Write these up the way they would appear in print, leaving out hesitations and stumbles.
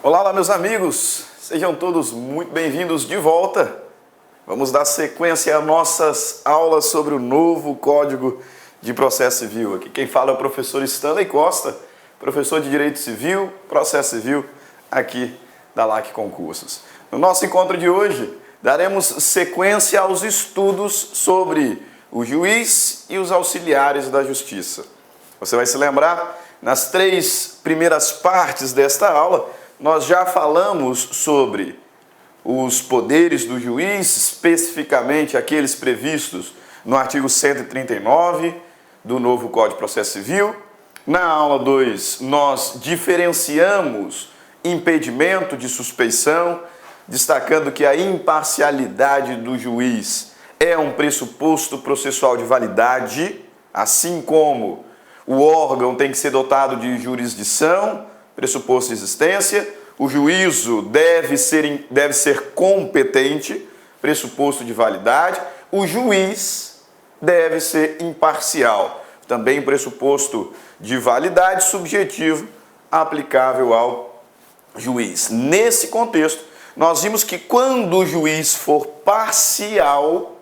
Olá, meus amigos, sejam todos muito bem-vindos de volta. Vamos dar sequência às nossas aulas sobre o novo Código de Processo Civil. Aqui quem fala é o professor Stanley Costa, professor de Direito Civil, Processo Civil, aqui da LAC Concursos. No nosso encontro de hoje, daremos sequência aos estudos sobre o juiz e os auxiliares da justiça. Você vai se lembrar, nas 3 primeiras partes desta aula, nós já falamos sobre os poderes do juiz, especificamente aqueles previstos no artigo 139 do novo Código de Processo Civil. Na aula 2, nós diferenciamos impedimento de suspeição, destacando que a imparcialidade do juiz é um pressuposto processual de validade, assim como o órgão tem que ser dotado de jurisdição, pressuposto de existência, o juízo deve ser competente, pressuposto de validade, o juiz deve ser imparcial, também pressuposto de validade subjetivo aplicável ao juiz. Nesse contexto, nós vimos que quando o juiz for parcial,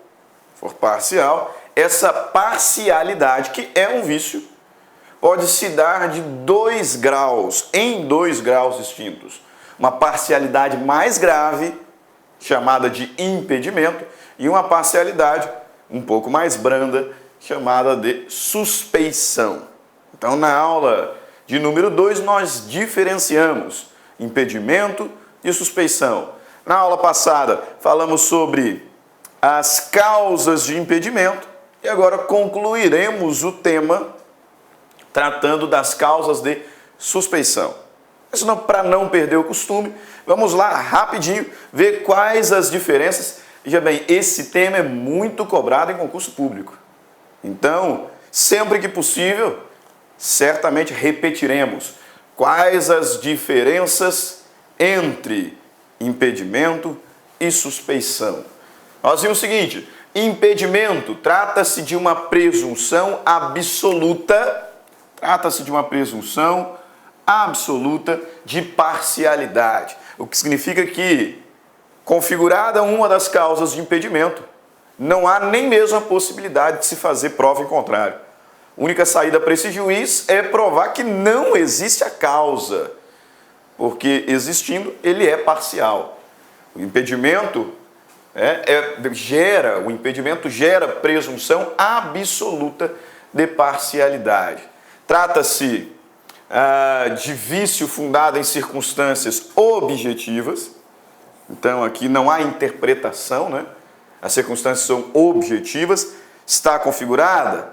essa parcialidade, que é um vício, pode se dar de 2 graus, em 2 graus distintos. Uma parcialidade mais grave, chamada de impedimento, e uma parcialidade um pouco mais branda, chamada de suspeição. Então, na aula de número 2, nós diferenciamos impedimento e suspeição. Na aula passada, falamos sobre as causas de impedimento e agora concluiremos o tema tratando das causas de suspeição. Mas para não perder o costume, vamos lá rapidinho ver quais as diferenças. Veja bem, esse tema é muito cobrado em concurso público. Então, sempre que possível, certamente repetiremos quais as diferenças entre impedimento e suspeição. Nós vimos o seguinte: impedimento trata-se de uma presunção absoluta. Trata-se de uma presunção absoluta de parcialidade, o que significa que, configurada uma das causas de impedimento, não há nem mesmo a possibilidade de se fazer prova em contrário. A única saída para esse juiz é provar que não existe a causa, porque existindo, ele é parcial. O impedimento gera presunção absoluta de parcialidade. Trata-se de vício fundado em circunstâncias objetivas. Então, aqui não há interpretação, né? As circunstâncias são objetivas. Está configurada?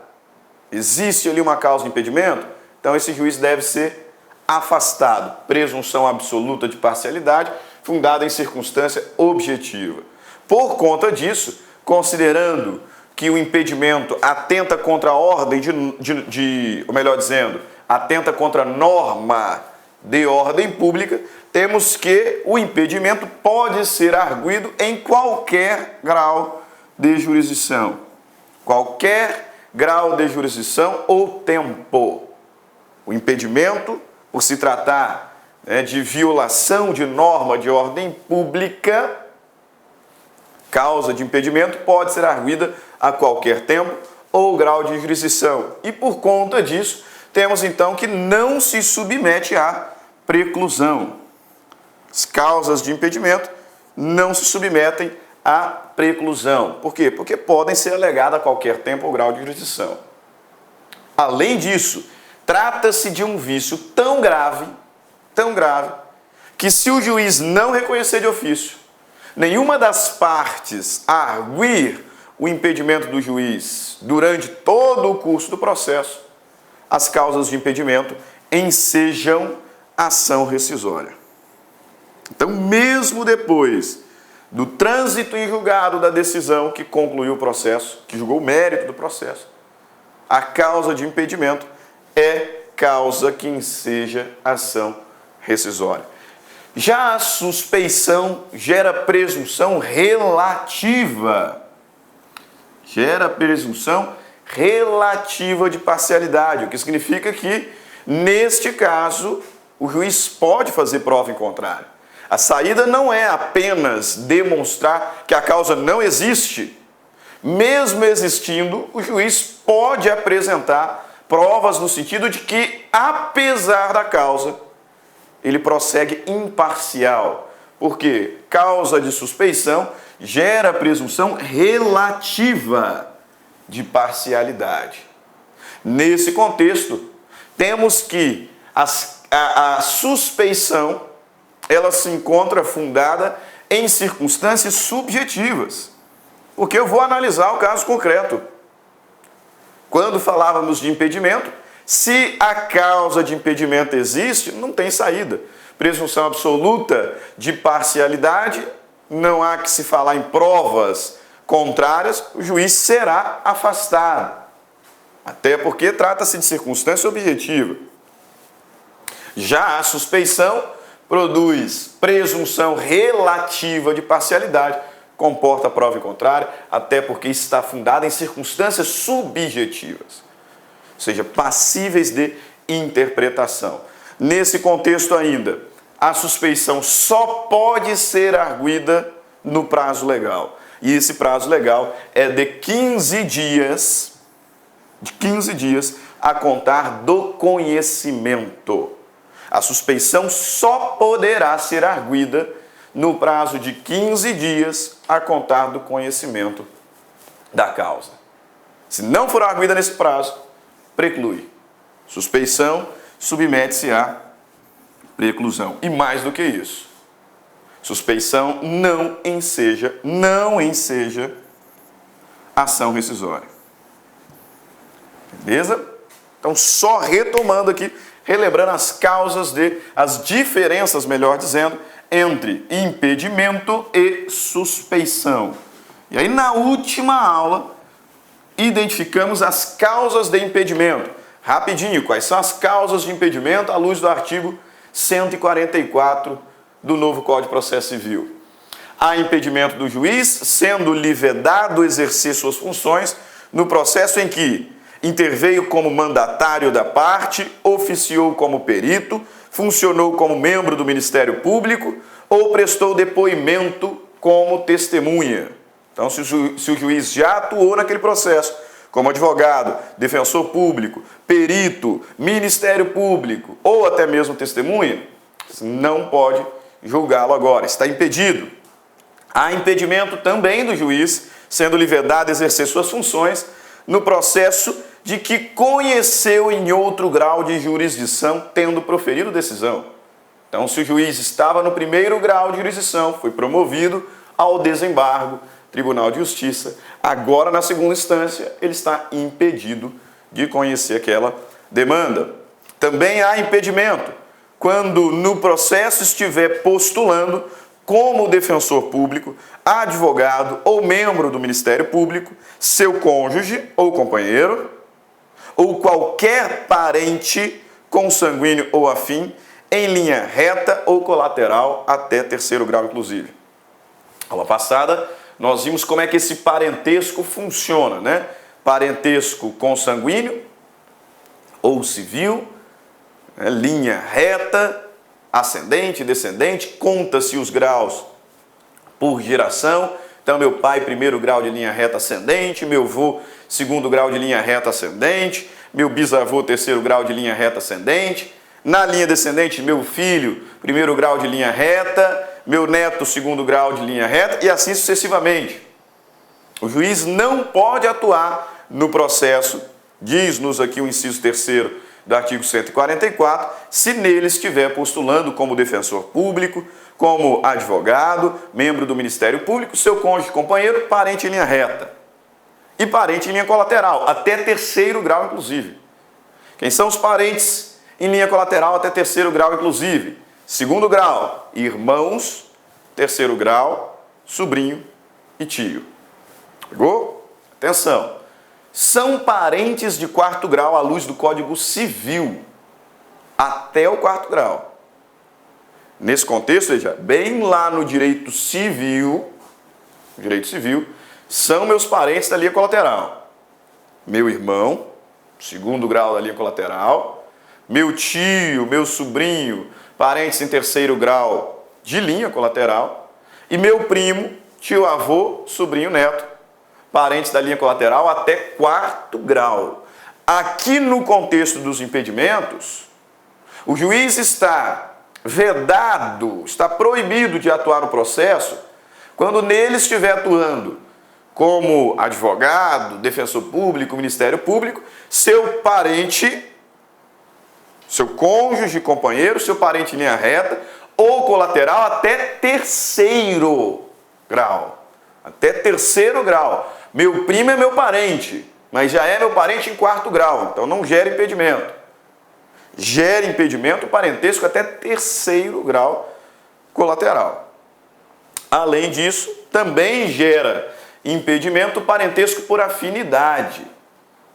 Existe ali uma causa de impedimento? Então, esse juiz deve ser afastado. Presunção absoluta de parcialidade fundada em circunstância objetiva. Por conta disso, considerando que o impedimento atenta contra a ordem ou melhor dizendo, atenta contra a norma de ordem pública, temos que o impedimento pode ser arguido em qualquer grau de jurisdição. Qualquer grau de jurisdição ou tempo. O impedimento, por se tratar de violação de norma de ordem pública, causa de impedimento pode ser arguida a qualquer tempo ou grau de jurisdição. E por conta disso, temos então que não se submete à preclusão. As causas de impedimento não se submetem à preclusão. Por quê? Porque podem ser alegadas a qualquer tempo ou grau de jurisdição. Além disso, trata-se de um vício tão grave, que se o juiz não reconhecer de ofício, nenhuma das partes arguir o impedimento do juiz durante todo o curso do processo, as causas de impedimento ensejam ação rescisória. Então, mesmo depois do trânsito em julgado da decisão que concluiu o processo, que julgou o mérito do processo, a causa de impedimento é causa que enseja ação rescisória. Já a suspeição gera presunção relativa. De parcialidade, o que significa que, neste caso, o juiz pode fazer prova em contrário. A saída não é apenas demonstrar que a causa não existe. Mesmo existindo, o juiz pode apresentar provas no sentido de que, apesar da causa, ele prossegue imparcial. Porque causa de suspeição gera presunção relativa de parcialidade. Nesse contexto, temos que a suspeição ela se encontra fundada em circunstâncias subjetivas. Porque eu vou analisar o caso concreto. Quando falávamos de impedimento, se a causa de impedimento existe, não tem saída. Presunção absoluta de parcialidade, não há que se falar em provas contrárias, o juiz será afastado. Até porque trata-se de circunstância objetiva. Já a suspeição produz presunção relativa de parcialidade, comporta prova em contrário, até porque está fundada em circunstâncias subjetivas, ou seja, passíveis de interpretação. Nesse contexto ainda, a suspeição só pode ser arguida no prazo legal. E esse prazo legal é de 15 dias a contar do conhecimento. A suspeição só poderá ser arguida no prazo de 15 dias a contar do conhecimento da causa. Se não for arguida nesse prazo, preclui. Suspeição submete-se à preclusão. E mais do que isso, suspeição não enseja ação rescisória. Beleza? Então, só retomando aqui, relembrando as diferenças, melhor dizendo, entre impedimento e suspeição. E aí, na última aula, identificamos as causas de impedimento. Rapidinho, quais são as causas de impedimento à luz do artigo 144 do novo Código de Processo Civil? Há impedimento do juiz, sendo-lhe vedado exercer suas funções no processo em que interveio como mandatário da parte, oficiou como perito, funcionou como membro do Ministério Público ou prestou depoimento como testemunha. Então, se o juiz já atuou naquele processo, como advogado, defensor público, perito, Ministério Público ou até mesmo testemunha, não pode julgá-lo agora, está impedido. Há impedimento também do juiz, sendo-lhe vedado exercer suas funções no processo de que conheceu em outro grau de jurisdição, tendo proferido decisão. Então, se o juiz estava no primeiro grau de jurisdição, foi promovido ao desembargo, Tribunal de Justiça, agora na segunda instância, ele está impedido de conhecer aquela demanda. Também há impedimento quando no processo estiver postulando como defensor público, advogado ou membro do Ministério Público, seu cônjuge ou companheiro, ou qualquer parente consanguíneo ou afim, em linha reta ou colateral, até terceiro grau, inclusive. Aula passada, nós vimos como é que esse parentesco funciona, né? Parentesco consanguíneo ou civil, né? Linha reta, ascendente, descendente, conta-se os graus por geração. Então, meu pai, primeiro grau de linha reta ascendente, meu avô, segundo grau de linha reta ascendente, meu bisavô, terceiro grau de linha reta ascendente. Na linha descendente, meu filho, primeiro grau de linha reta, meu neto, segundo grau de linha reta, e assim sucessivamente. O juiz não pode atuar no processo, diz-nos aqui o inciso 3º do artigo 144, se nele estiver postulando como defensor público, como advogado, membro do Ministério Público, seu cônjuge, companheiro, parente em linha reta. E parente em linha colateral, até terceiro grau, inclusive. Quem são os parentes em linha colateral até terceiro grau, inclusive? Segundo grau, irmãos. Terceiro grau, sobrinho e tio. Pegou? Atenção. São parentes de quarto grau à luz do Código Civil, até o quarto grau. Nesse contexto, veja, bem lá no direito civil, são meus parentes da linha colateral. Meu irmão, segundo grau da linha colateral, meu tio, meu sobrinho, parentes em terceiro grau de linha colateral, e meu primo, tio, avô, sobrinho, neto, parentes da linha colateral até quarto grau. Aqui no contexto dos impedimentos, o juiz está vedado, está proibido de atuar no processo quando nele estiver atuando como advogado, defensor público, Ministério Público, seu parente, seu cônjuge, companheiro, seu parente em linha reta ou colateral até terceiro grau. Até terceiro grau. Meu primo é meu parente, mas já é meu parente em quarto grau, então não gera impedimento. Gera impedimento parentesco até terceiro grau colateral. Além disso, também gera impedimento parentesco por afinidade.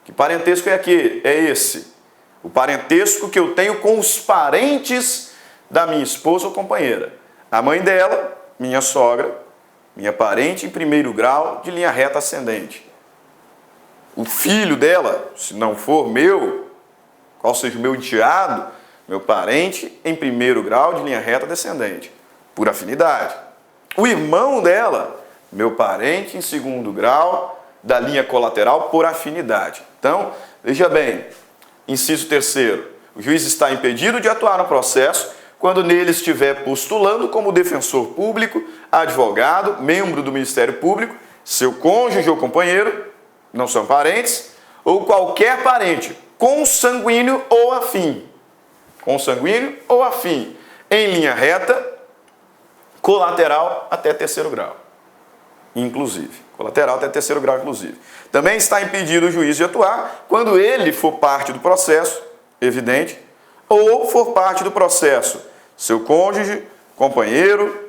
Que parentesco é aqui? É esse. O parentesco que eu tenho com os parentes da minha esposa ou companheira. A mãe dela, minha sogra, minha parente em primeiro grau de linha reta ascendente. O filho dela, se não for meu, qual seja o meu enteado, meu parente em primeiro grau de linha reta descendente, por afinidade. O irmão dela, meu parente em segundo grau da linha colateral por afinidade. Então, veja bem, inciso terceiro, o juiz está impedido de atuar no processo quando nele estiver postulando como defensor público, advogado, membro do Ministério Público, seu cônjuge ou companheiro, não são parentes, ou qualquer parente, consanguíneo ou afim. Consanguíneo ou afim, em linha reta, colateral até terceiro grau, inclusive. Colateral até terceiro grau, inclusive. Também está impedido o juiz de atuar quando ele for parte do processo, evidente, ou for parte do processo seu cônjuge, companheiro,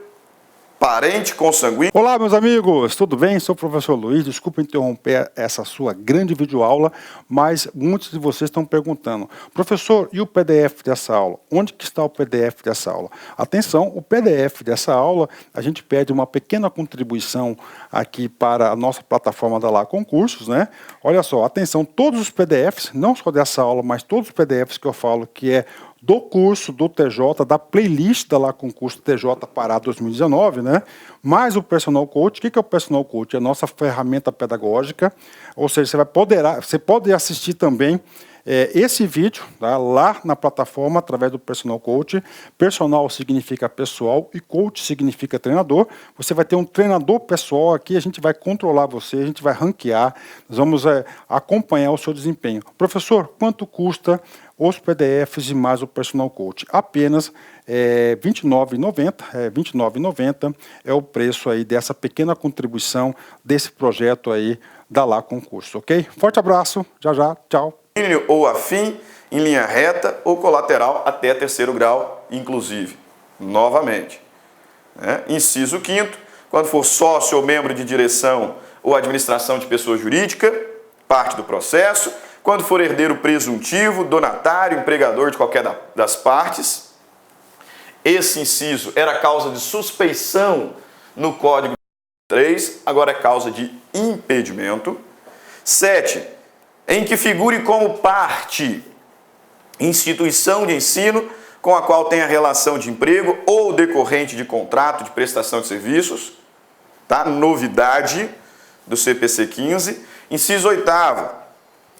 parente consanguíneo. Olá, meus amigos, tudo bem? Sou o professor Luiz. Desculpa interromper essa sua grande videoaula, mas muitos de vocês estão perguntando: professor, e o PDF dessa aula? Onde que está o PDF dessa aula? Atenção, o PDF dessa aula, a gente pede uma pequena contribuição aqui para a nossa plataforma da Lá Concursos, né? Olha só, atenção, todos os PDFs, não só dessa aula, mas todos os PDFs que eu falo que é do curso do TJ, da playlist da Lá Concurso TJ Pará 2019, né? Mais o Personal Coach. O que é o Personal Coach? É a nossa ferramenta pedagógica, ou seja, você pode assistir também esse vídeo, tá, lá na plataforma através do Personal Coach. Personal significa pessoal e coach significa treinador. Você vai ter um treinador pessoal aqui, a gente vai controlar você, a gente vai ranquear, nós vamos acompanhar o seu desempenho. Professor, quanto custa os PDFs e mais o Personal Coach? Apenas R$ 29,90 é o preço aí dessa pequena contribuição desse projeto aí da Lá Concurso, ok? Forte abraço, já, tchau. Ou afim, em linha reta ou colateral até terceiro grau, inclusive. Novamente. Inciso 5º, quando for sócio ou membro de direção ou administração de pessoa jurídica, parte do processo. Quando for herdeiro presuntivo, donatário, empregador de qualquer das partes. Esse inciso era causa de suspeição no Código 3, agora é causa de impedimento. 7. Em que figure como parte instituição de ensino com a qual tenha relação de emprego ou decorrente de contrato de prestação de serviços, tá? Novidade do CPC 15. Inciso 8º,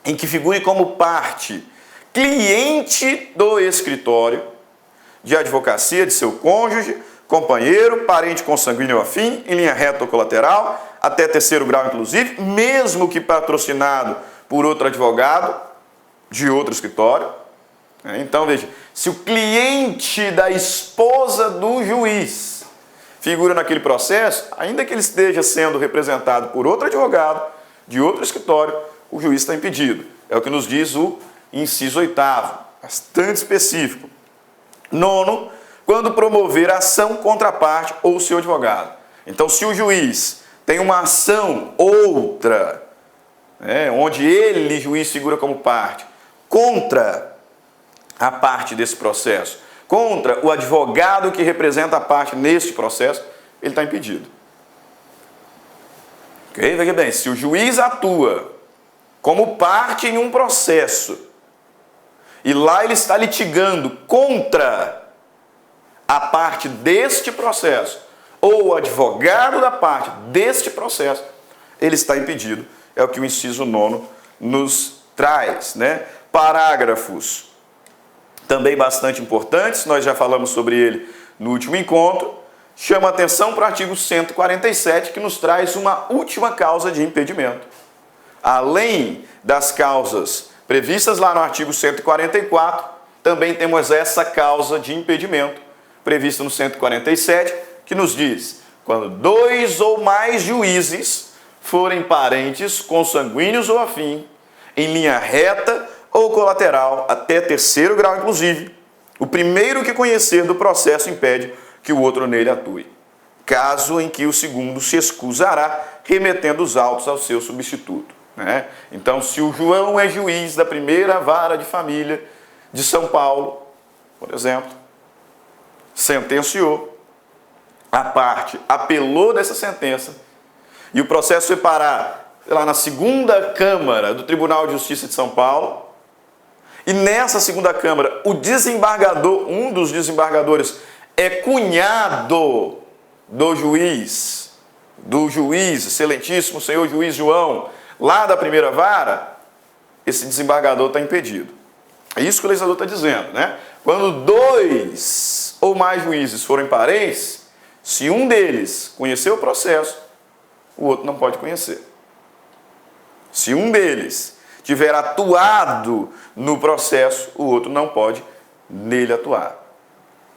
em que figure como parte cliente do escritório de advocacia de seu cônjuge, companheiro, parente consanguíneo afim, em linha reta ou colateral, até terceiro grau inclusive, mesmo que patrocinado por outro advogado de outro escritório. Então, veja, se o cliente da esposa do juiz figura naquele processo, ainda que ele esteja sendo representado por outro advogado de outro escritório, o juiz está impedido. É o que nos diz o inciso 8º, bastante específico. 9º, quando promover ação contra a parte ou seu advogado. Então, se o juiz tem uma ação outra, onde ele, juiz, figura como parte, contra a parte desse processo, contra o advogado que representa a parte neste processo, ele está impedido. Ok? Veja bem, se o juiz atua como parte em um processo e lá ele está litigando contra a parte deste processo, ou o advogado da parte deste processo, ele está impedido. É o que o inciso 9º nos traz, né? Parágrafos também bastante importantes, nós já falamos sobre ele no último encontro. Chama atenção para o artigo 147, que nos traz uma última causa de impedimento. Além das causas previstas lá no artigo 144, também temos essa causa de impedimento, prevista no 147, que nos diz: quando 2 ou mais juízes forem parentes, consanguíneos ou afim, em linha reta ou colateral, até 3º grau inclusive, o primeiro que conhecer do processo impede que o outro nele atue, caso em que o segundo se excusará, remetendo os autos ao seu substituto. Né? Então, se o João é juiz da primeira vara de família de São Paulo, por exemplo, sentenciou, a parte apelou dessa sentença e o processo foi parar lá na 2ª Câmara do Tribunal de Justiça de São Paulo, e nessa 2ª Câmara o desembargador, um dos desembargadores, é cunhado do juiz, excelentíssimo senhor juiz João, lá da primeira vara, esse desembargador está impedido. É isso que o legislador está dizendo, né? Quando 2 ou mais juízes forem parentes, se um deles conhecer o processo, o outro não pode conhecer. Se um deles tiver atuado no processo, o outro não pode nele atuar.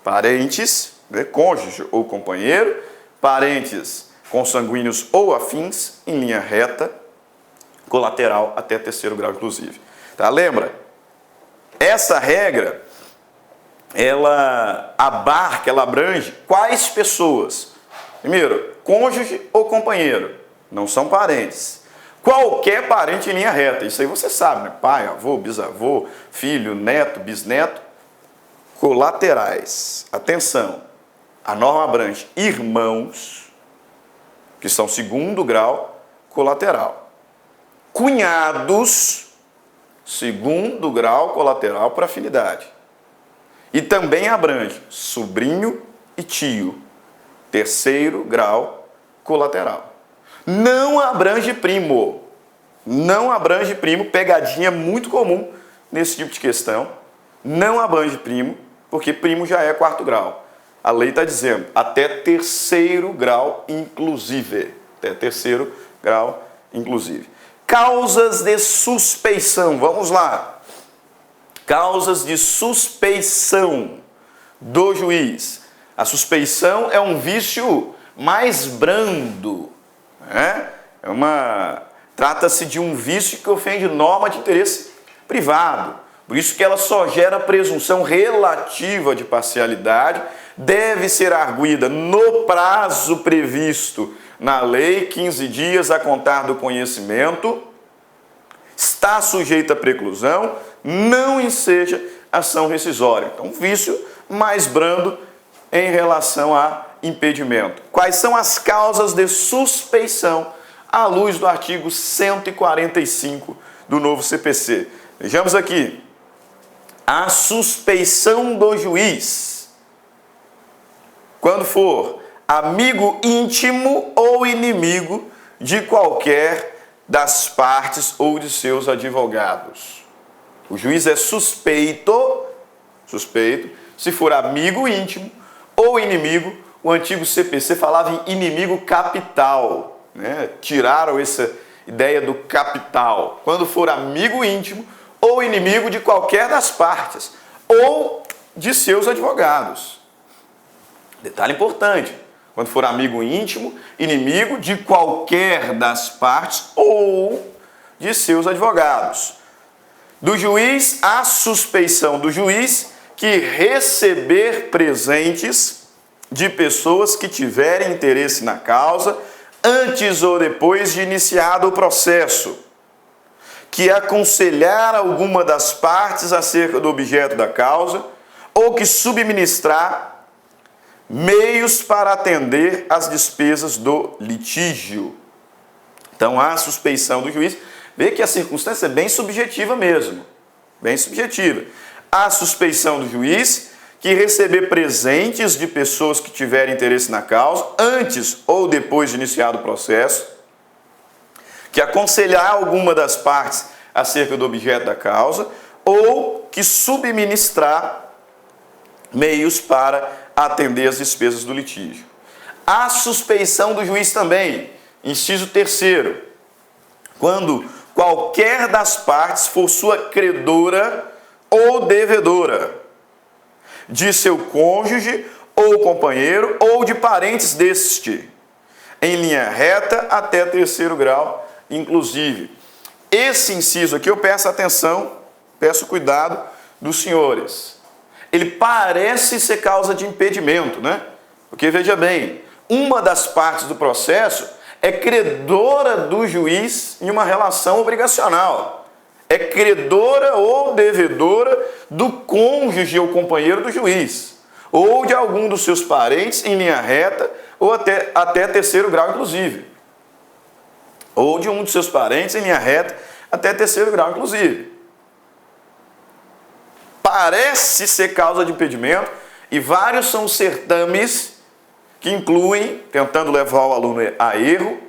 Parentes, né, cônjuge ou companheiro, parentes consanguíneos ou afins, em linha reta, colateral até 3º grau inclusive. Tá? Lembra? Essa regra, ela abarca, ela abrange quais pessoas? Primeiro, cônjuge ou companheiro, não são parentes. Qualquer parente em linha reta, isso aí você sabe, né? Pai, avô, bisavô, filho, neto, bisneto. Colaterais, atenção, a norma abrange irmãos, que são 2º grau colateral. Cunhados, 2º grau colateral por afinidade. E também abrange sobrinho e tio, 3º grau colateral. Não abrange primo. Não abrange primo, pegadinha muito comum nesse tipo de questão. Não abrange primo, porque primo já é 4º grau. A lei está dizendo até 3º grau inclusive. Até 3º grau inclusive. Causas de suspeição. Vamos lá. Causas de suspeição do juiz. A suspeição é um vício mais brando, né? Trata-se de um vício que ofende norma de interesse privado. Por isso que ela só gera presunção relativa de parcialidade, deve ser arguida no prazo previsto na lei, 15 dias a contar do conhecimento, está sujeita a preclusão, não enseja ação rescisória. Então, vício mais brando em relação a impedimento. Quais são as causas de suspeição à luz do artigo 145 do novo CPC? Vejamos aqui. A suspeição do juiz, quando for amigo íntimo ou inimigo de qualquer das partes ou de seus advogados. O juiz é suspeito, se for amigo íntimo ou inimigo. O antigo CPC falava em inimigo capital, né? Tiraram essa ideia do capital. Quando for amigo íntimo ou inimigo de qualquer das partes, ou de seus advogados. Detalhe importante, quando for amigo íntimo, inimigo de qualquer das partes, ou de seus advogados. Do juiz, a suspeição do juiz que receber presentes de pessoas que tiverem interesse na causa, antes ou depois de iniciado o processo, que aconselhar alguma das partes acerca do objeto da causa, ou que subministrar meios para atender às despesas do litígio. Então, a suspeição do juiz, vê que a circunstância é bem subjetiva mesmo, bem subjetiva. a suspeição do juiz que receber presentes de pessoas que tiverem interesse na causa, antes ou depois de iniciado o processo, que aconselhar alguma das partes acerca do objeto da causa, ou que subministrar meios para atender as despesas do litígio. A suspeição do juiz também, inciso 3º, quando qualquer das partes for sua credora ou devedora, de seu cônjuge ou companheiro ou de parentes deste, em linha reta até 3º grau, inclusive. Esse inciso aqui eu peço atenção, peço cuidado dos senhores. Ele parece ser causa de impedimento, né? Porque, veja bem, uma das partes do processo é credora do juiz em uma relação obrigacional. É credora ou devedora do cônjuge ou companheiro do juiz, ou de algum dos seus parentes em linha reta, ou até 3º grau, inclusive. Ou de um dos seus parentes em linha reta até 3º grau, inclusive. Parece ser causa de impedimento, e vários são os certames que incluem, tentando levar o aluno a erro,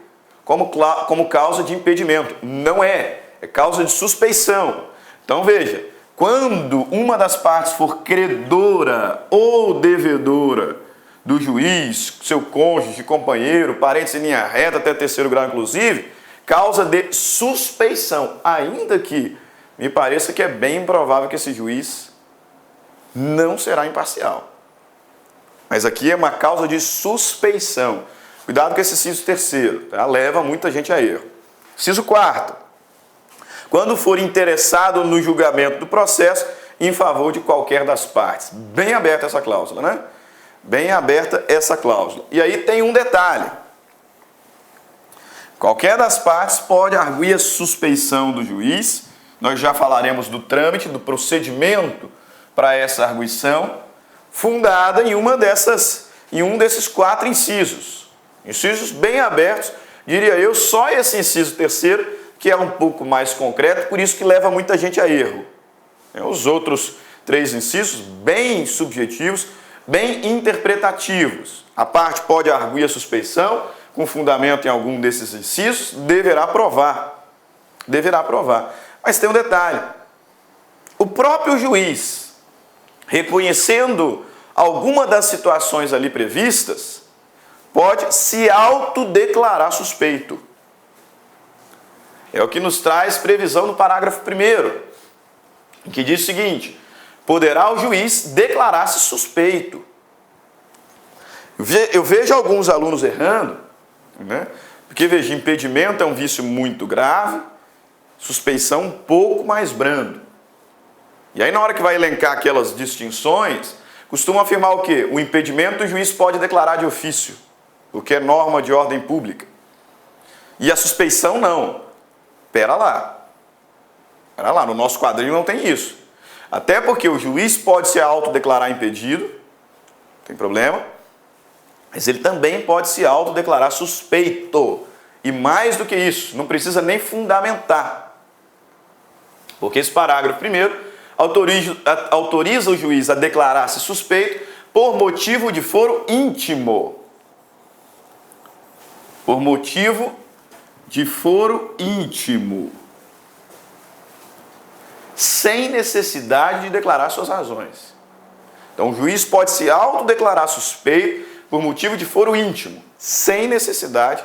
como causa de impedimento. Não é, é causa de suspeição. Então veja, quando uma das partes for credora ou devedora do juiz, seu cônjuge, companheiro, parentes em linha reta até 3º grau, inclusive, causa de suspeição, ainda que me pareça que é bem improvável que esse juiz não será imparcial. Mas aqui é uma causa de suspeição. Cuidado com esse inciso 3º, tá? Leva muita gente a erro. Inciso 4º. Quando for interessado no julgamento do processo em favor de qualquer das partes. Bem aberta essa cláusula, né? Bem aberta essa cláusula. E aí tem um detalhe. Qualquer das partes pode arguir a suspeição do juiz. Nós já falaremos do trâmite, do procedimento para essa arguição, fundada em um desses 4 incisos. Incisos bem abertos, diria eu, só esse inciso 3º, que é um pouco mais concreto, por isso que leva muita gente a erro. Os outros 3 incisos, bem subjetivos, bem interpretativos. A parte pode arguir a suspeição, com fundamento em algum desses incisos, deverá provar. Deverá provar. Mas tem um detalhe. O próprio juiz, reconhecendo alguma das situações ali previstas, pode se autodeclarar suspeito. É o que nos traz previsão no parágrafo 1º, que diz o seguinte: poderá o juiz declarar-se suspeito. Eu vejo alguns alunos errando, né? Porque, veja, impedimento é um vício muito grave, suspeição um pouco mais brando. E aí, na hora que vai elencar aquelas distinções, costumam afirmar o quê? O impedimento o juiz pode declarar de ofício, o que é norma de ordem pública. E a suspeição não. Pera lá, no nosso quadrinho não tem isso. Até porque o juiz pode se autodeclarar impedido, não tem problema, mas ele também pode se autodeclarar suspeito. E mais do que isso, não precisa nem fundamentar. Porque esse parágrafo 1º autoriza o juiz a declarar-se suspeito por motivo de foro íntimo. Por motivo de foro íntimo, sem necessidade de declarar suas razões. Então, o juiz pode se autodeclarar suspeito por motivo de foro íntimo, sem necessidade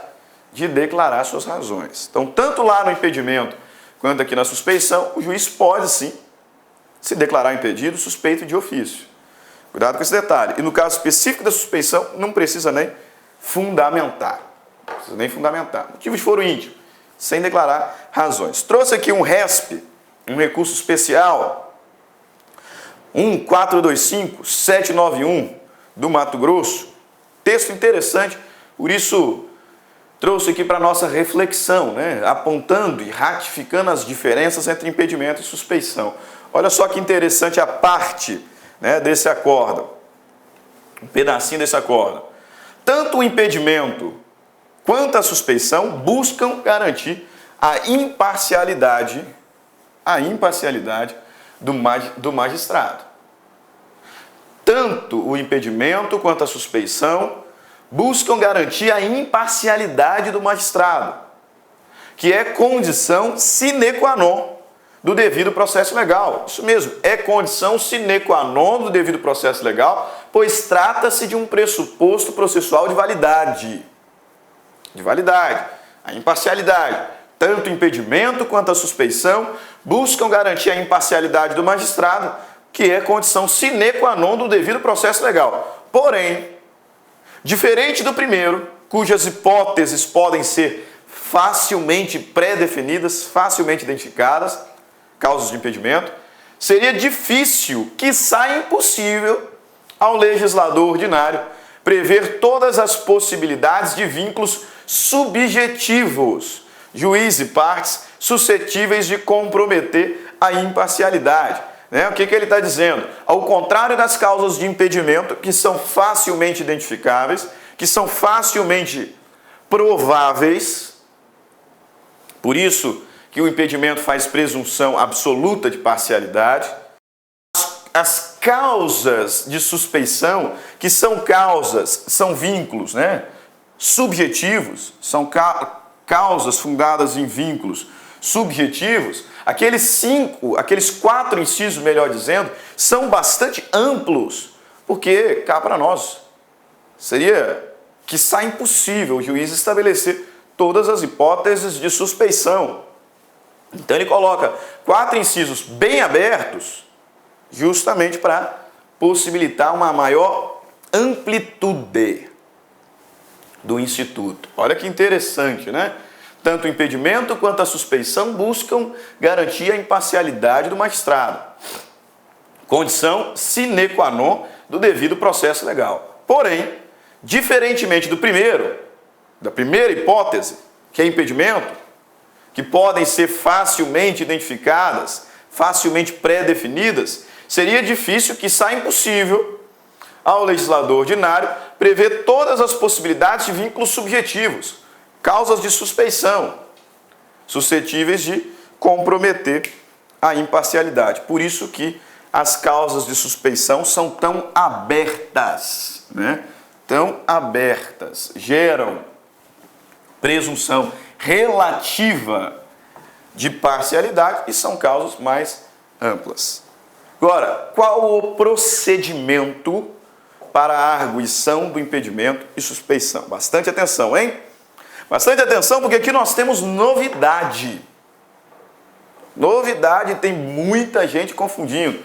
de declarar suas razões. Então, tanto lá no impedimento quanto aqui na suspeição, o juiz pode sim se declarar impedido, suspeito de ofício. Cuidado com esse detalhe. E no caso específico da suspeição, não precisa nem fundamentar. Não precisa nem fundamentar. Motivo de foro íntimo, sem declarar razões. Trouxe aqui um RESP, um recurso especial, 1425791 do Mato Grosso. Texto interessante, por isso trouxe aqui para a nossa reflexão, né? Apontando e ratificando as diferenças entre impedimento e suspeição. Olha só que interessante a parte, né, desse acórdão, um pedacinho desse acórdão. Tanto o impedimento quanto a suspeição buscam garantir a imparcialidade do magistrado. Tanto o impedimento quanto a suspeição buscam garantir a imparcialidade do magistrado, que é condição sine qua non do devido processo legal. Isso mesmo, é condição sine qua non do devido processo legal, pois trata-se de um pressuposto processual de validade. A imparcialidade. Tanto o impedimento quanto a suspeição buscam garantir a imparcialidade do magistrado, que é condição sine qua non do devido processo legal. Porém, diferente do primeiro, cujas hipóteses podem ser facilmente pré-definidas, facilmente identificadas, causas de impedimento, seria difícil, quiçá impossível, ao legislador ordinário prever todas as possibilidades de vínculos subjetivos, juiz e partes suscetíveis de comprometer a imparcialidade. O que ele está dizendo? Ao contrário das causas de impedimento, que são facilmente identificáveis, que são facilmente prováveis, por isso que o impedimento faz presunção absoluta de parcialidade, as causas de suspeição, que são vínculos, subjetivos, são causas fundadas em vínculos subjetivos, aqueles 4 incisos, melhor dizendo, são bastante amplos, porque, cá para nós, seria quiçá impossível o juiz estabelecer todas as hipóteses de suspeição. Então ele coloca 4 incisos bem abertos, justamente para possibilitar uma maior amplitude do instituto. Olha que interessante, né? Tanto o impedimento quanto a suspeição buscam garantir a imparcialidade do magistrado. Condição sine qua non do devido processo legal. Porém, diferentemente da primeira hipótese, que é impedimento, que podem ser facilmente identificadas, facilmente pré-definidas, seria difícil, quiçá impossível, ao legislador ordinário prever todas as possibilidades de vínculos subjetivos, causas de suspeição, suscetíveis de comprometer a imparcialidade. Por isso que as causas de suspeição são tão abertas, Tão abertas, geram presunção relativa de parcialidade e são causas mais amplas. Agora, qual o procedimento para a arguição do impedimento e suspeição? Bastante atenção, hein? Bastante atenção, porque aqui nós temos novidade. Novidade, tem muita gente confundindo.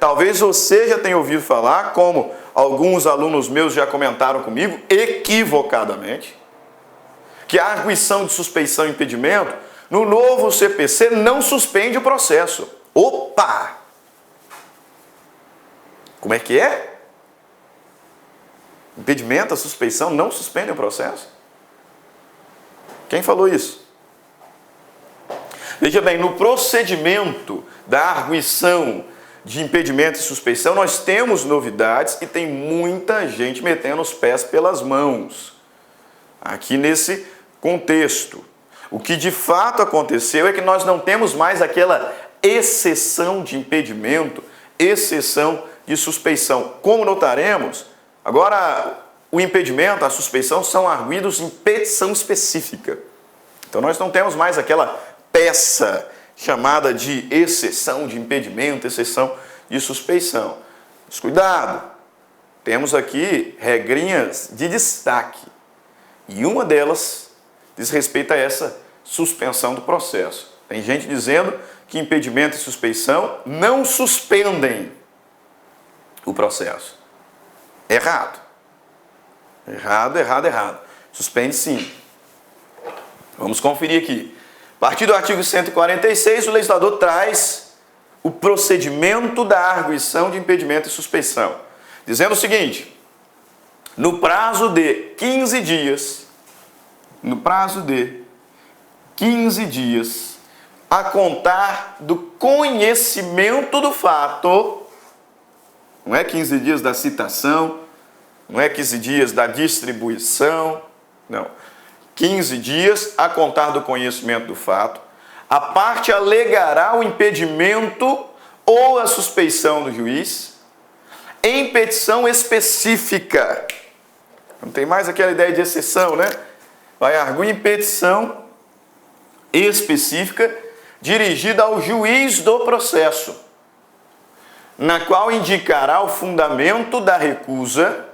Talvez você já tenha ouvido falar, como alguns alunos meus já comentaram comigo, equivocadamente, que a arguição de suspeição e impedimento, no novo CPC, não suspende o processo. Opa! Como é que é? Impedimento, a suspeição não suspende o processo? Quem falou isso? Veja bem, no procedimento da arguição de impedimento e suspeição, nós temos novidades e tem muita gente metendo os pés pelas mãos. Aqui nesse contexto. O que de fato aconteceu é que nós não temos mais aquela exceção de impedimento, exceção de suspeição. Como notaremos, agora o impedimento, a suspeição são arguidos em petição específica. Então nós não temos mais aquela peça chamada de exceção de impedimento, exceção de suspeição. Mas cuidado, temos aqui regrinhas de destaque. E uma delas diz respeito a essa suspensão do processo. Tem gente dizendo que impedimento e suspeição não suspendem o processo. Errado. Errado. Suspende sim. Vamos conferir aqui. A partir do artigo 146, o legislador traz o procedimento da arguição de impedimento e suspeição, dizendo o seguinte: no prazo de 15 dias, a contar do conhecimento do fato, não é 15 dias da citação, não é 15 dias da distribuição, não. 15 dias a contar do conhecimento do fato, a parte alegará o impedimento ou a suspeição do juiz em petição específica. Não tem mais aquela ideia de exceção, né? Vai arguir em petição específica dirigida ao juiz do processo, na qual indicará o fundamento da recusa.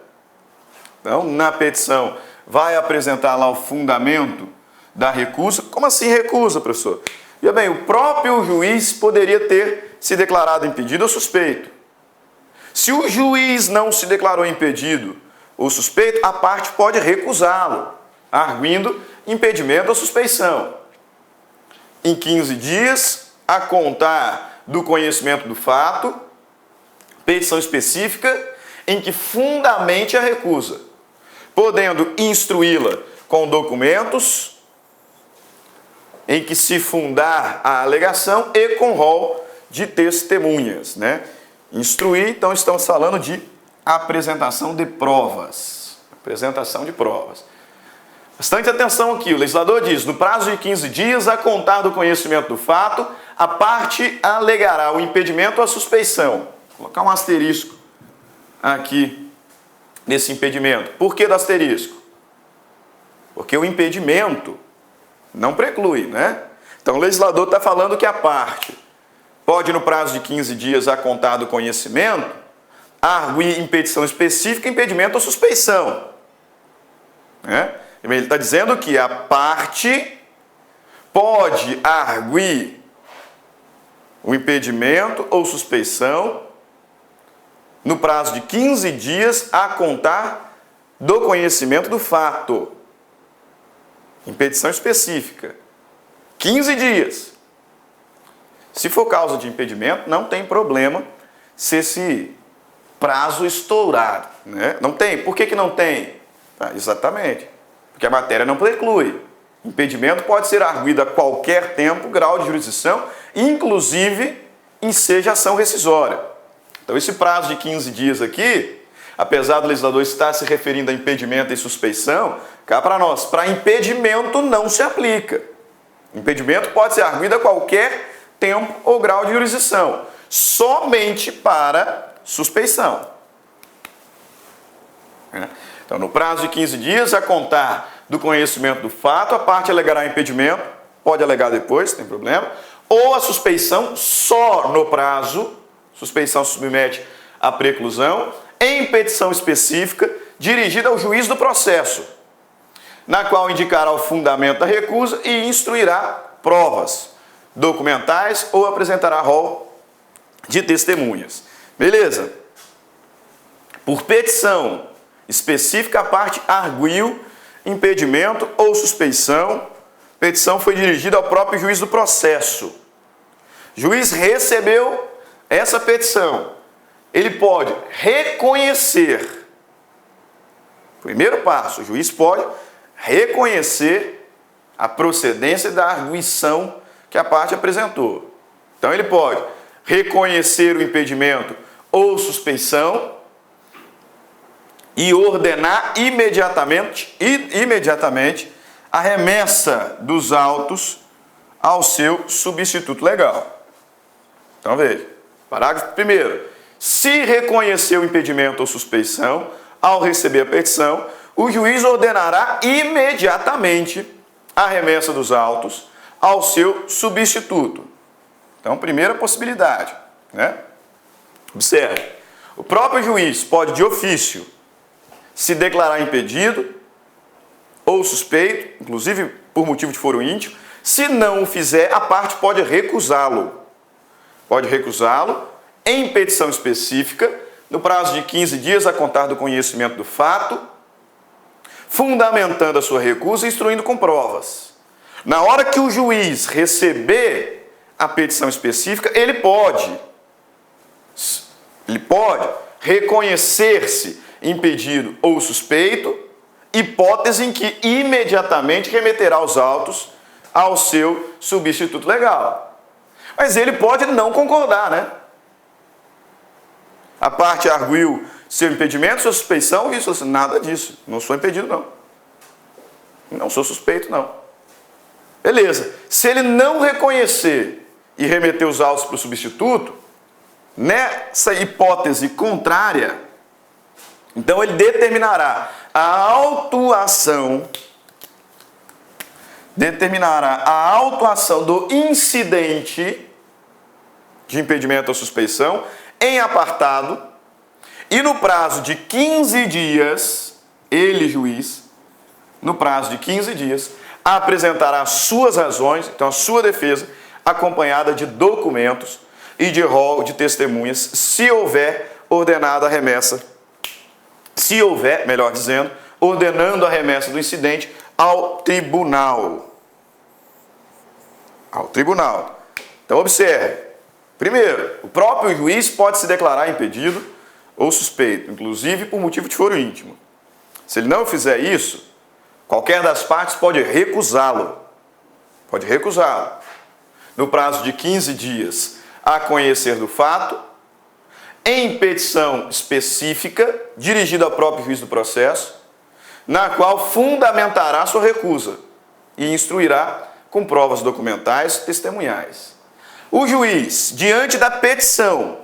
Então, na petição, vai apresentar lá o fundamento da recusa. Como assim recusa, professor? Veja bem, o próprio juiz poderia ter se declarado impedido ou suspeito. Se o juiz não se declarou impedido ou suspeito, a parte pode recusá-lo, arguindo impedimento ou suspeição. Em 15 dias, a contar do conhecimento do fato, petição específica em que fundamente a recusa, podendo instruí-la com documentos em que se fundar a alegação e com rol de testemunhas, né? Instruir, então estamos falando de apresentação de provas. Apresentação de provas. Bastante atenção aqui, o legislador diz, no prazo de 15 dias, a contar do conhecimento do fato, a parte alegará o impedimento ou a suspeição. Vou colocar um asterisco aqui nesse impedimento. Por que do asterisco? Porque o impedimento não preclui, né? Então o legislador está falando que a parte pode, no prazo de 15 dias a contar do conhecimento, arguir em petição específica, impedimento ou suspeição. Né? Ele está dizendo que a parte pode arguir o impedimento ou suspeição no prazo de 15 dias a contar do conhecimento do fato. Em petição específica. 15 dias. Se for causa de impedimento, não tem problema se esse prazo estourar. Né? Não tem. Por que não tem? Exatamente. Porque a matéria não preclui. Impedimento pode ser arguido a qualquer tempo, grau de jurisdição, inclusive em seja ação rescisória. Então, esse prazo de 15 dias aqui, apesar do legislador estar se referindo a impedimento e suspeição, cá para nós, para impedimento não se aplica. Impedimento pode ser arguido a qualquer tempo ou grau de jurisdição, somente para suspeição. Então, no prazo de 15 dias, a contar do conhecimento do fato, a parte alegará impedimento, pode alegar depois, não tem problema, ou a suspeição só no prazo, suspeição se submete à preclusão, em petição específica, dirigida ao juiz do processo, na qual indicará o fundamento da recusa e instruirá provas documentais ou apresentará rol de testemunhas. Beleza? Por petição específica, a parte arguiu impedimento ou suspeição. Petição foi dirigida ao próprio juiz do processo. Juiz recebeu essa petição. Ele pode reconhecer. Primeiro passo, o juiz pode reconhecer a procedência da arguição que a parte apresentou. Então ele pode reconhecer o impedimento ou suspeição e ordenar imediatamente a remessa dos autos ao seu substituto legal. Então veja, parágrafo 1º. Se reconhecer o impedimento ou suspeição, ao receber a petição, o juiz ordenará imediatamente a remessa dos autos ao seu substituto. Então, primeira possibilidade, né? Observe, o próprio juiz pode, de ofício, se declarar impedido ou suspeito, inclusive por motivo de foro íntimo. Se não o fizer, a parte pode recusá-lo. Pode recusá-lo em petição específica, no prazo de 15 dias a contar do conhecimento do fato, fundamentando a sua recusa e instruindo com provas. Na hora que o juiz receber a petição específica, ele pode reconhecer-se impedido ou suspeito, hipótese em que imediatamente remeterá os autos ao seu substituto legal. Mas ele pode não concordar, né? A parte arguiu seu impedimento, sua suspeição, isso assim, nada disso. Não sou impedido, não. Não sou suspeito, não. Beleza. Se ele não reconhecer e remeter os autos para o substituto, nessa hipótese contrária, então ele determinará a autuação do incidente de impedimento ou suspeição em apartado e no prazo de 15 dias, ele, juiz, no prazo de 15 dias, apresentará as suas razões, então a sua defesa, acompanhada de documentos e de rol de testemunhas, se houver ordenada a remessa, se houver, melhor dizendo, ordenando a remessa do incidente ao tribunal. Ao tribunal. Então, observe. Primeiro, o próprio juiz pode se declarar impedido ou suspeito, inclusive por motivo de foro íntimo. Se ele não fizer isso, qualquer das partes pode recusá-lo. Pode recusá-lo. No prazo de 15 dias, a conhecer do fato, em petição específica, dirigida ao próprio juiz do processo, na qual fundamentará sua recusa e instruirá com provas documentais e testemunhais. O juiz, diante da petição,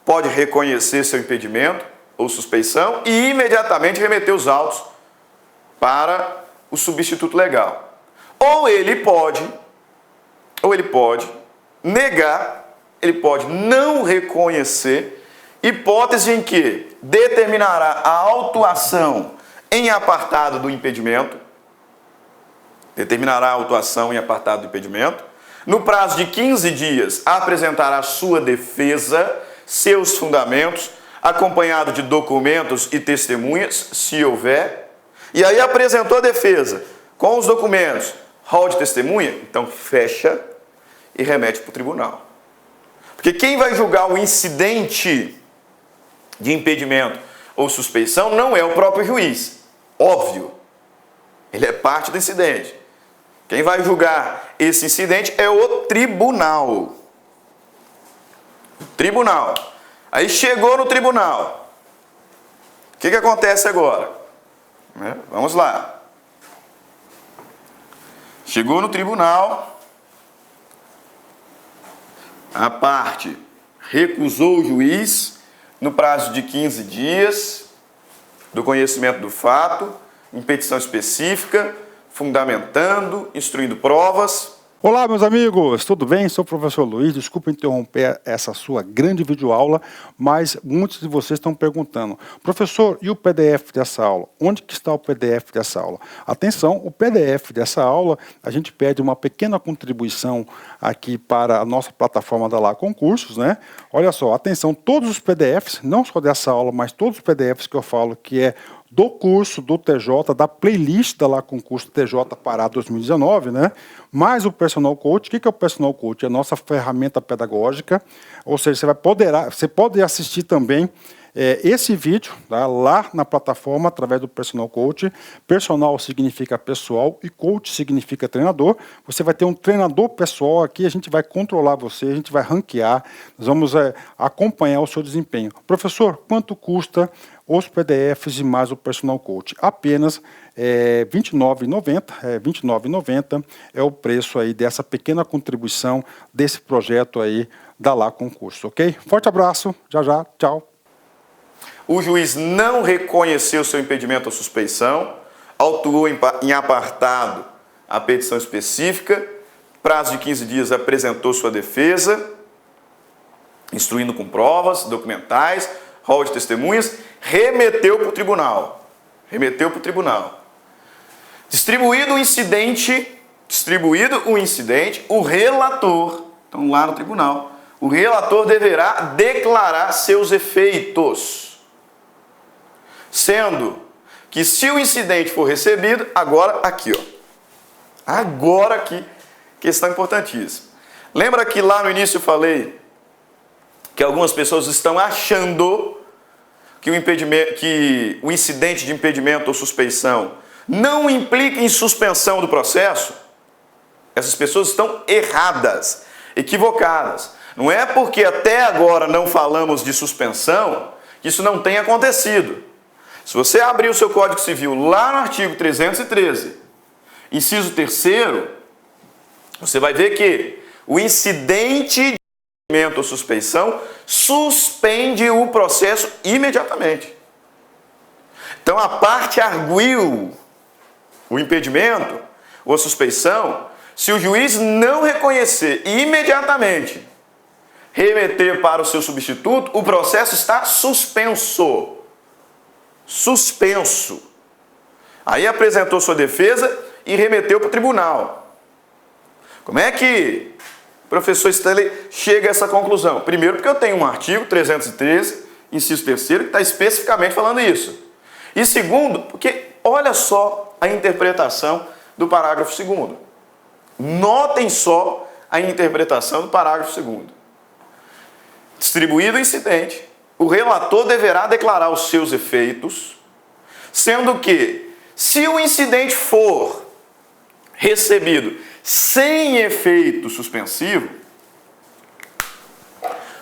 pode reconhecer seu impedimento ou suspeição e imediatamente remeter os autos para o substituto legal. Ou ele pode negar, ele pode não reconhecer, hipótese em que determinará a autuação em apartado do impedimento, no prazo de 15 dias apresentará sua defesa, seus fundamentos, acompanhado de documentos e testemunhas, se houver, e aí apresentou a defesa com os documentos, rol de testemunha, então fecha e remete para o tribunal. Porque quem vai julgar o incidente de impedimento ou suspeição não é o próprio juiz. Óbvio. Ele é parte do incidente. Quem vai julgar esse incidente é o tribunal. Tribunal. Aí chegou no tribunal. O que acontece agora? Vamos lá. Chegou no tribunal, a parte recusou o juiz no prazo de 15 dias do conhecimento do fato, em petição específica, fundamentando, instruindo provas. Olá, meus amigos, tudo bem? Sou o professor Luiz, desculpa interromper essa sua grande videoaula, mas muitos de vocês estão perguntando, professor, e o PDF dessa aula? Onde que está o PDF dessa aula? Atenção, o PDF dessa aula, a gente pede uma pequena contribuição aqui para a nossa plataforma da Lá Concursos, né? Olha só, atenção, todos os PDFs, não só dessa aula, mas todos os PDFs que eu falo que é do curso do TJ, da playlist da Lá Concurso TJ Pará 2019, né? Mais o Personal Coach. O que é o Personal Coach? É a nossa ferramenta pedagógica, ou seja, você pode assistir também esse vídeo, tá, lá na plataforma através do Personal Coach. Personal significa pessoal e coach significa treinador. Você vai ter um treinador pessoal aqui, a gente vai controlar você, a gente vai ranquear, nós vamos acompanhar o seu desempenho. Professor, quanto custa os PDFs e mais o Personal Coach? Apenas R$ 29,90 é o preço aí dessa pequena contribuição desse projeto aí da Lá Concurso, ok? Forte abraço, já, tchau. O juiz não reconheceu seu impedimento ou suspeição, autuou em apartado a petição específica, prazo de 15 dias apresentou sua defesa, instruindo com provas documentais, rol de testemunhas, remeteu para o tribunal. Distribuído o incidente, o relator, então lá no tribunal, o relator deverá declarar seus efeitos. Sendo que se o incidente for recebido, agora aqui, questão importantíssima. Lembra que lá no início eu falei que algumas pessoas estão achando que o incidente de impedimento ou suspeição não implica em suspensão do processo? Essas pessoas estão erradas, equivocadas. Não é porque até agora não falamos de suspensão que isso não tenha acontecido. Se você abrir o seu Código Civil lá no artigo 313, inciso 3º, você vai ver que o incidente de impedimento ou suspeição suspende o processo imediatamente. Então, a parte arguiu o impedimento ou a suspeição, se o juiz não reconhecer e imediatamente remeter para o seu substituto, o processo está suspenso. Suspenso. Aí apresentou sua defesa e remeteu para o tribunal. Como é que o professor Stanley chega a essa conclusão? Primeiro, porque eu tenho um artigo 313, inciso 3º, que está especificamente falando isso. E segundo, porque olha só a interpretação do parágrafo 2º. Notem só a interpretação do parágrafo 2º. Distribuído o incidente, o relator deverá declarar os seus efeitos, sendo que, se o incidente for recebido sem efeito suspensivo,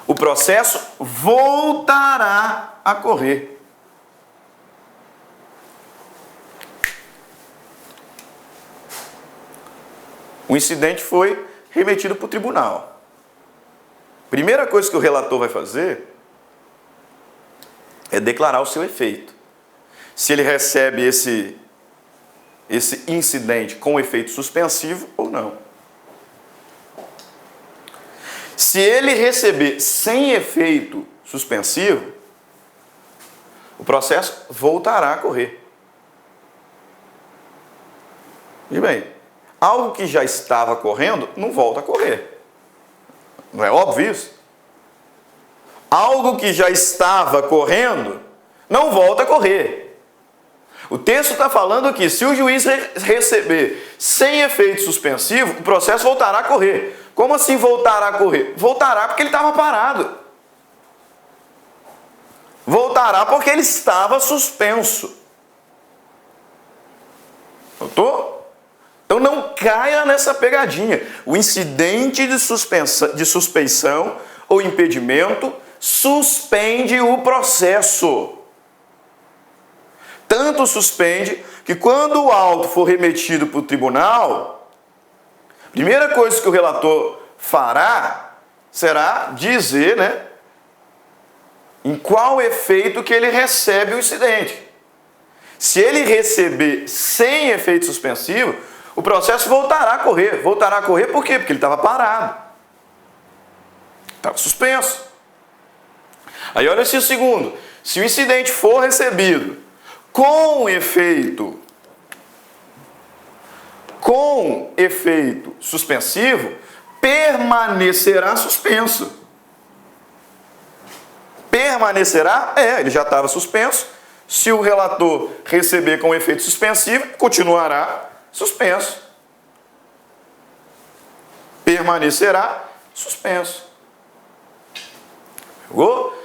o processo voltará a correr. O incidente foi remetido para o tribunal. Primeira coisa que o relator vai fazer é declarar o seu efeito. Se ele recebe esse incidente com efeito suspensivo ou não. Se ele receber sem efeito suspensivo, o processo voltará a correr. E bem, algo que já estava correndo não volta a correr. Não é óbvio isso? Algo que já estava correndo não volta a correr. O texto está falando que se o juiz receber sem efeito suspensivo, o processo voltará a correr. Como assim voltará a correr? Voltará porque ele estava parado. Voltará porque ele estava suspenso. Notou? Então não caia nessa pegadinha. O incidente de suspeição ou impedimento suspende o processo. Tanto suspende que quando o auto for remetido para o tribunal, a primeira coisa que o relator fará será dizer, em qual efeito que ele recebe o incidente. Se ele receber sem efeito suspensivo, o processo voltará a correr. Voltará a correr por quê? Porque ele estava parado. Estava suspenso. Aí olha o segundo. Se o incidente for recebido com efeito suspensivo, permanecerá suspenso. Permanecerá? Ele já estava suspenso. Se o relator receber com efeito suspensivo, continuará suspenso. Permanecerá suspenso. Pegou?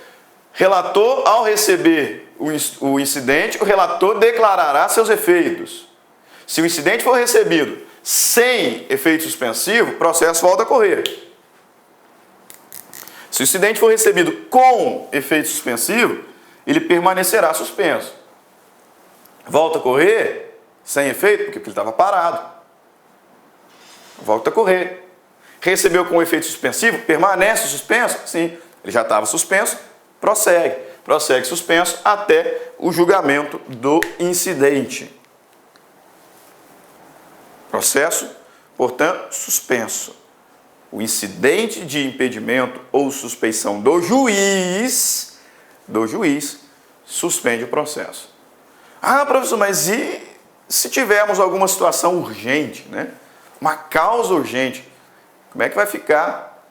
Relator, ao receber o incidente, o relator declarará seus efeitos. Se o incidente for recebido sem efeito suspensivo, o processo volta a correr. Se o incidente for recebido com efeito suspensivo, ele permanecerá suspenso. Volta a correr sem efeito, porque ele estava parado. Volta a correr. Recebeu com efeito suspensivo, permanece suspenso? Sim, ele já estava suspenso, prossegue. Prossegue suspenso até o julgamento do incidente. Processo, portanto, suspenso. O incidente de impedimento ou suspeição do juiz suspende o processo. Ah, professor, mas e se tivermos alguma situação urgente, uma causa urgente, como é que vai ficar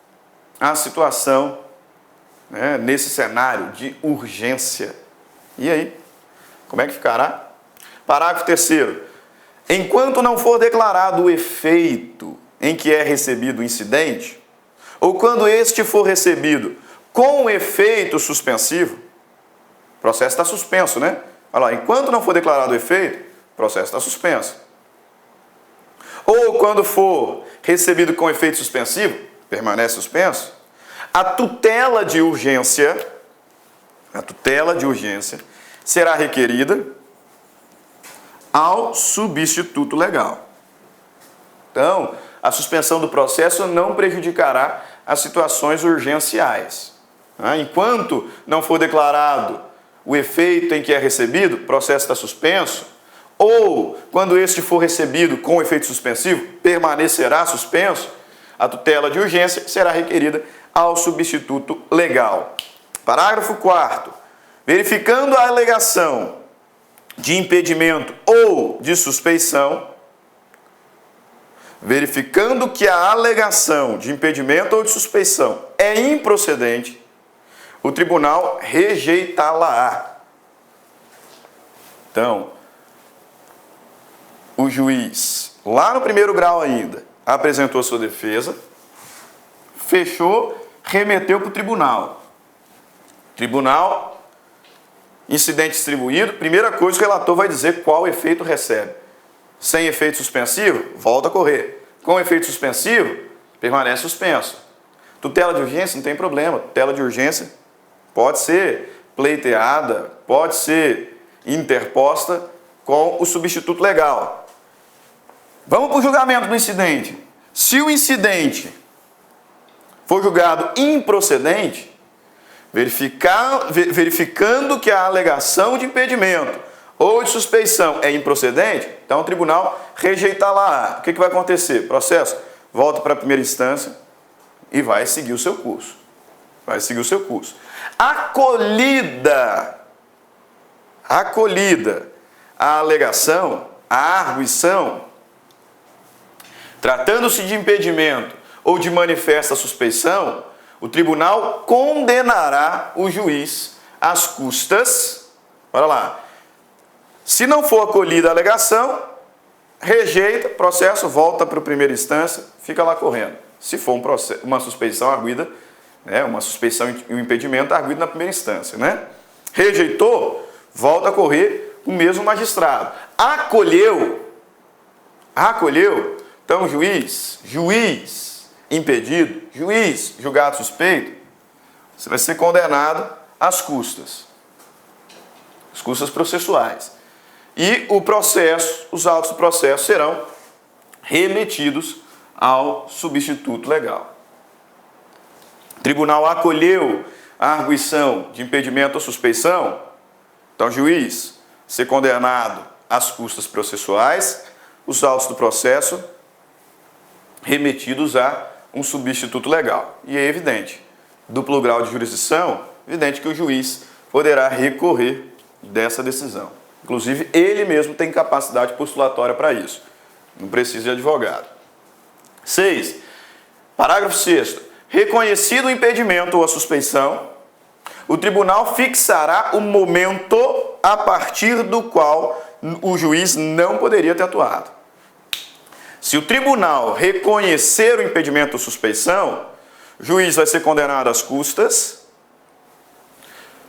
a situação nesse cenário de urgência? E aí? Como é que ficará? Parágrafo 3º. Enquanto não for declarado o efeito em que é recebido o incidente, ou quando este for recebido com efeito suspensivo, o processo está suspenso, Olha lá, enquanto não for declarado o efeito, o processo está suspenso. Ou quando for recebido com efeito suspensivo, permanece suspenso. A tutela de urgência será requerida ao substituto legal. Então, a suspensão do processo não prejudicará as situações urgenciais. Enquanto não for declarado o efeito em que é recebido, o processo está suspenso, ou quando este for recebido com efeito suspensivo, permanecerá suspenso, a tutela de urgência será requerida ao substituto legal. Parágrafo 4º. Verificando a alegação de impedimento ou de suspeição, verificando que a alegação de impedimento ou de suspeição é improcedente, o tribunal rejeitá-la-á. Então, o juiz, lá no primeiro grau ainda, apresentou sua defesa, fechou, remeteu para o tribunal. Tribunal, incidente distribuído, primeira coisa que o relator vai dizer qual efeito recebe. Sem efeito suspensivo, volta a correr. Com efeito suspensivo, permanece suspenso. Tutela de urgência, não tem problema. Tutela de urgência pode ser pleiteada, pode ser interposta com o substituto legal. Vamos para o julgamento do incidente. Se o incidente for julgado improcedente, verificando que a alegação de impedimento ou de suspeição é improcedente, então o tribunal rejeitá-la. O que vai acontecer? O processo volta para a primeira instância e vai seguir o seu curso. Acolhida a alegação, a arguição, tratando-se de impedimento ou de manifesta suspeição, o tribunal condenará o juiz às custas. Olha lá. Se não for acolhida a alegação, rejeita, processo, volta para a primeira instância, fica lá correndo. Se for uma suspeição arguida, uma suspeição e um impedimento arguido na primeira instância. Rejeitou, volta a correr com o mesmo magistrado. Acolheu, então juiz impedido, juiz julgado suspeito, você vai ser condenado às custas. As custas processuais. E o processo, os autos do processo serão remetidos ao substituto legal. O tribunal acolheu a arguição de impedimento ou suspeição, então o juiz ser condenado às custas processuais, os autos do processo remetidos a um substituto legal. E é evidente, duplo grau de jurisdição, evidente que o juiz poderá recorrer dessa decisão. Inclusive, ele mesmo tem capacidade postulatória para isso. Não precisa de advogado. 6. Parágrafo 6º. Reconhecido o impedimento ou a suspeição, o tribunal fixará o momento a partir do qual o juiz não poderia ter atuado. Se o tribunal reconhecer o impedimento ou suspeição, o juiz vai ser condenado às custas,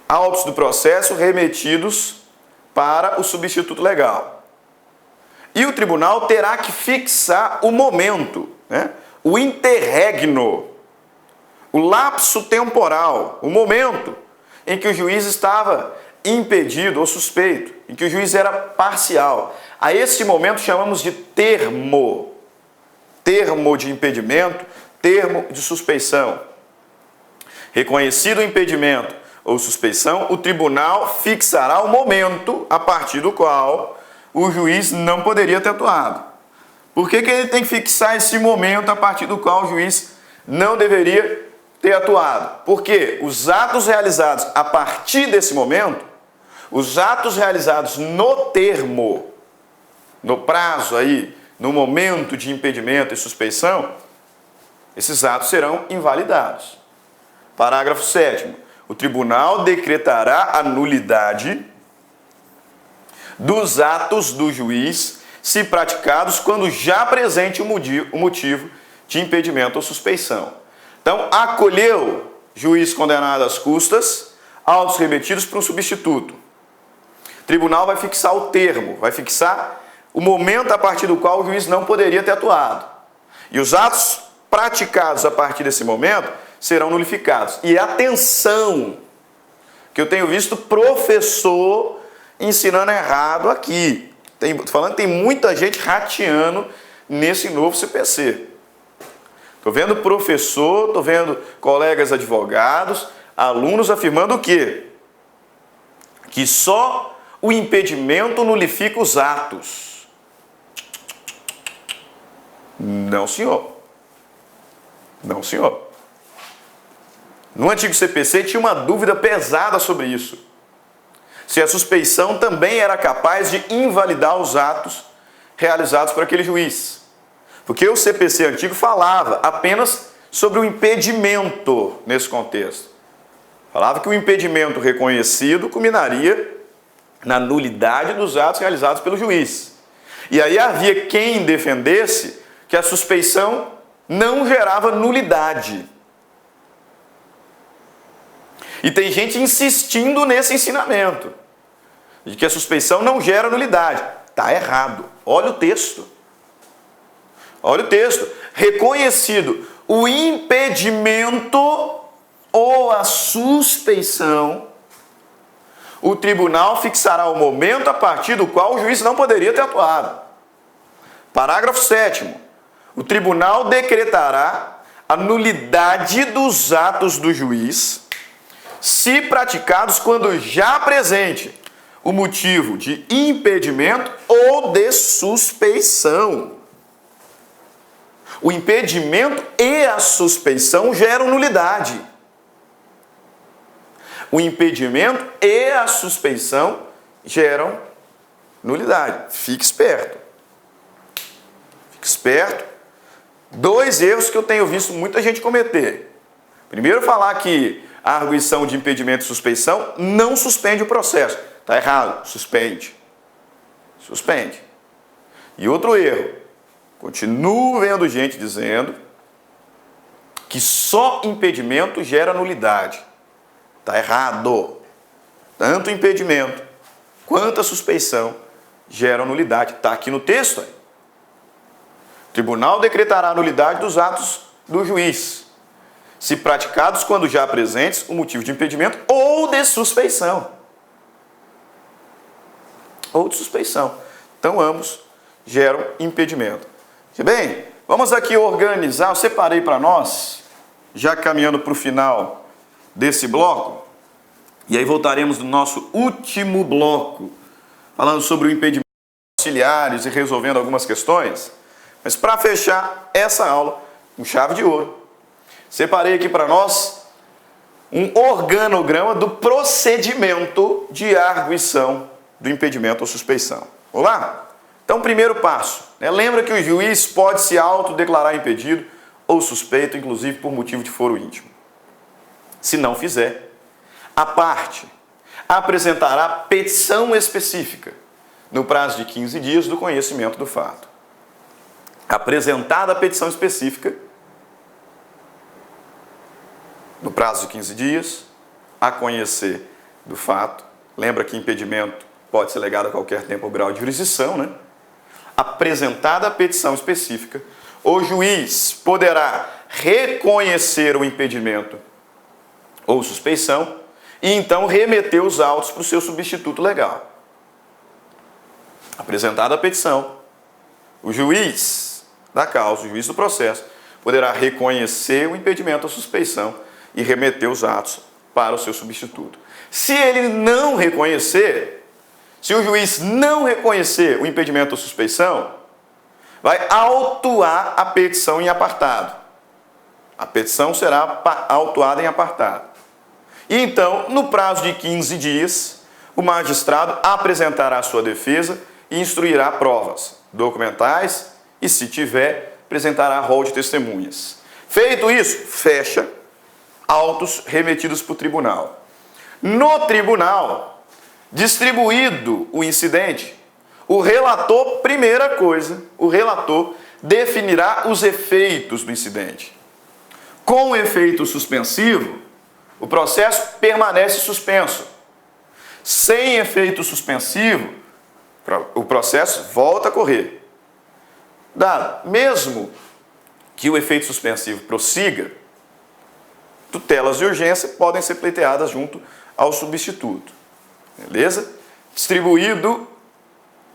autos do processo remetidos para o substituto legal. E o tribunal terá que fixar o momento, o interregno, o lapso temporal, o momento em que o juiz estava impedido ou suspeito, em que o juiz era parcial. A esse momento chamamos de termo de impedimento, termo de suspeição. Reconhecido o impedimento ou suspeição, o tribunal fixará o momento a partir do qual o juiz não poderia ter atuado. Por que ele tem que fixar esse momento a partir do qual o juiz não deveria ter atuado? Porque os atos realizados a partir desse momento, os atos realizados no termo, no prazo aí, no momento de impedimento e suspeição, esses atos serão invalidados. Parágrafo 7º. O tribunal decretará a nulidade dos atos do juiz, se praticados quando já presente o motivo de impedimento ou suspeição. Então, acolheu, juiz condenado às custas, autos remetidos para um substituto. O tribunal vai fixar o termo, vai fixar o momento a partir do qual o juiz não poderia ter atuado. E os atos praticados a partir desse momento serão nulificados. E atenção, que eu tenho visto professor ensinando errado aqui. Tem muita gente rateando nesse novo CPC. Estou vendo professor, estou vendo colegas advogados, alunos afirmando o quê? Que só o impedimento nulifica os atos. Não, senhor. Não, senhor. No antigo CPC tinha uma dúvida pesada sobre isso. Se a suspeição também era capaz de invalidar os atos realizados por aquele juiz. Porque o CPC antigo falava apenas sobre o impedimento nesse contexto. Falava que o impedimento reconhecido culminaria na nulidade dos atos realizados pelo juiz. E aí havia quem defendesse que a suspeição não gerava nulidade. E tem gente insistindo nesse ensinamento, de que a suspeição não gera nulidade. Está errado. Olha o texto. Olha o texto. Reconhecido o impedimento ou a suspeição, o tribunal fixará o momento a partir do qual o juiz não poderia ter atuado. Parágrafo 7º. O tribunal decretará a nulidade dos atos do juiz, se praticados quando já presente o motivo de impedimento ou de suspeição. O impedimento e a suspeição geram nulidade. O impedimento e a suspeição geram nulidade. Fique esperto. Fique esperto. 2 erros que eu tenho visto muita gente cometer. Primeiro, falar que a arguição de impedimento e suspeição não suspende o processo. Está errado. Suspende. Suspende. E outro erro. Continuo vendo gente dizendo que só impedimento gera nulidade. Está errado. Tanto o impedimento quanto a suspeição geram nulidade. Está aqui no texto. Aí. O tribunal decretará a nulidade dos atos do juiz, se praticados quando já presentes o motivo de impedimento ou de suspeição. Ou de suspeição. Então, ambos geram impedimento. Bem, vamos aqui organizar. Eu separei para nós, já caminhando para o final desse bloco, e aí voltaremos no nosso último bloco, falando sobre o impedimento auxiliares e resolvendo algumas questões. Mas para fechar essa aula com chave de ouro, separei aqui para nós um organograma do procedimento de arguição do impedimento ou suspeição. Vamos lá? Então, primeiro passo. Lembra que o juiz pode se autodeclarar impedido ou suspeito, inclusive por motivo de foro íntimo. Se não fizer, a parte apresentará petição específica no prazo de 15 dias do conhecimento do fato. Apresentada a petição específica, no prazo de 15 dias, a conhecer do fato. Lembra que impedimento pode ser legado a qualquer tempo ou grau de jurisdição, né? Apresentada a petição específica, o juiz poderá reconhecer o impedimento ou suspeição e então remeter os autos para o seu substituto legal. Apresentada a petição, o juiz da causa, o juiz do processo, poderá reconhecer o impedimento ou suspeição e remeter os atos para o seu substituto. Se ele não reconhecer, se o juiz não reconhecer o impedimento ou suspeição, vai autuar a petição em apartado. A petição será autuada em apartado. E então, no prazo de 15 dias, o magistrado apresentará a sua defesa e instruirá provas documentais e, se tiver, apresentará rol de testemunhas. Feito isso, fecha autos remetidos para o tribunal. No tribunal, distribuído o incidente, o relator, primeira coisa, o relator definirá os efeitos do incidente. Com o efeito suspensivo, o processo permanece suspenso. Sem efeito suspensivo, o processo volta a correr. Dado, mesmo que o efeito suspensivo prossiga, tutelas de urgência podem ser pleiteadas junto ao substituto. Beleza? Distribuído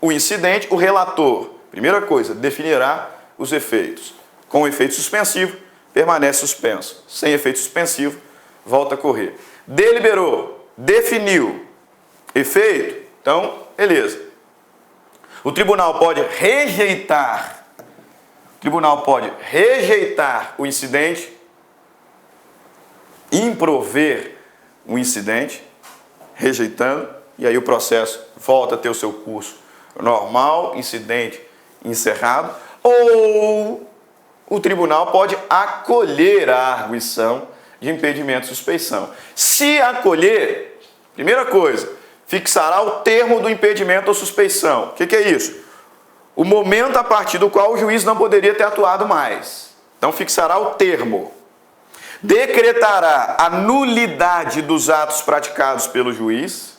o incidente, o relator, primeira coisa, definirá os efeitos. Com o efeito suspensivo, permanece suspenso. Sem efeito suspensivo, volta a correr. Deliberou, definiu, efeito, então, beleza. O tribunal pode rejeitar o incidente, improver o incidente, rejeitando, e aí o processo volta a ter o seu curso normal, incidente encerrado, ou o tribunal pode acolher a arguição de impedimento e suspeição. Se acolher, primeira coisa, fixará o termo do impedimento ou suspeição. O que é isso? O momento a partir do qual o juiz não poderia ter atuado mais. Então fixará o termo. Decretará a nulidade dos atos praticados pelo juiz,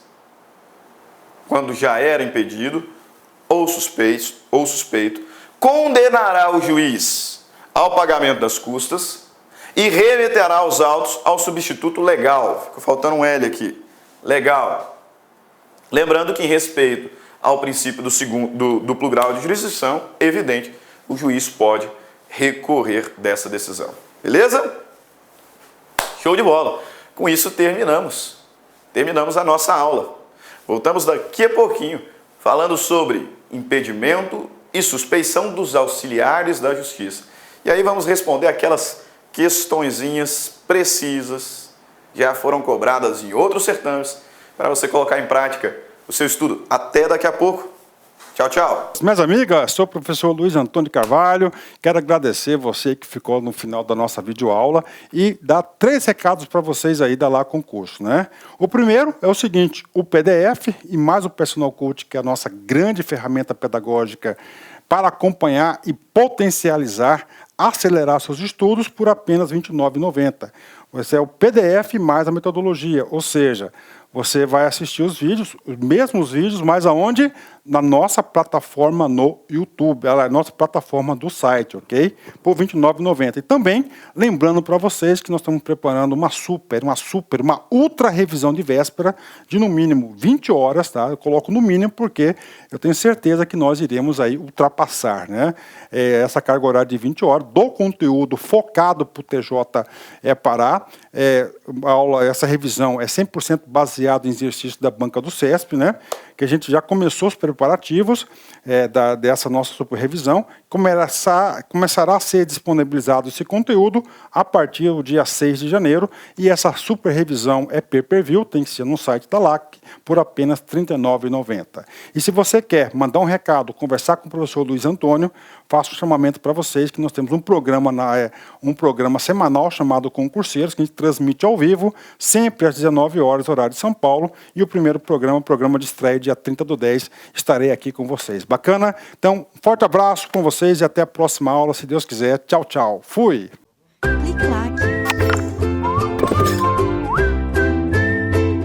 quando já era impedido, ou suspeito, condenará o juiz ao pagamento das custas e remeterá os autos ao substituto legal. Ficou faltando um L aqui. Legal. Lembrando que, em respeito ao princípio do duplo grau de jurisdição, evidente, o juiz pode recorrer dessa decisão. Beleza? Show de bola. Com isso terminamos. Terminamos a nossa aula. Voltamos daqui a pouquinho falando sobre impedimento e suspeição dos auxiliares da justiça. E aí vamos responder aquelas questõezinhas precisas, já foram cobradas em outros certames, para você colocar em prática o seu estudo. Até daqui a pouco. Tchau, tchau. Minhas amigas, sou o professor Luiz Antônio Carvalho. Quero agradecer você que ficou no final da nossa videoaula e dar 3 recados para vocês aí da Lá Concurso, né? O primeiro é o seguinte: o PDF e mais o Personal Coach, que é a nossa grande ferramenta pedagógica para acompanhar e potencializar, acelerar seus estudos por apenas R$ 29,90. Esse é o PDF mais a metodologia, ou seja, você vai assistir os vídeos, os mesmos vídeos, mas aonde? Na nossa plataforma no YouTube, ela é a nossa plataforma do site, ok? Por R$ 29,90. E também, lembrando para vocês que nós estamos preparando uma ultra revisão de véspera de no mínimo 20 horas, tá? Eu coloco no mínimo porque eu tenho certeza que nós iremos aí ultrapassar, né? Essa carga horária de 20 horas do conteúdo focado para o TJ Pará. Essa revisão é 100% baseada em exercício da banca do CESP, né? Que a gente já começou os preparativos dessa nossa super revisão. Começará a ser disponibilizado esse conteúdo a partir do dia 6 de janeiro, e essa super revisão é pay-per-view, tem que ser no site da LAC, por apenas R$ 39,90. E se você quer mandar um recado, conversar com o professor Luiz Antônio, faço um chamamento para vocês que nós temos um programa semanal chamado Concurseiros, que a gente transmite ao vivo, sempre às 19 horas, horário de São Paulo, e o primeiro programa de estreia, dia 30/10, estarei aqui com vocês. Bacana? Então, forte abraço com vocês e até a próxima aula, se Deus quiser. Tchau, tchau. Fui! Clique lá.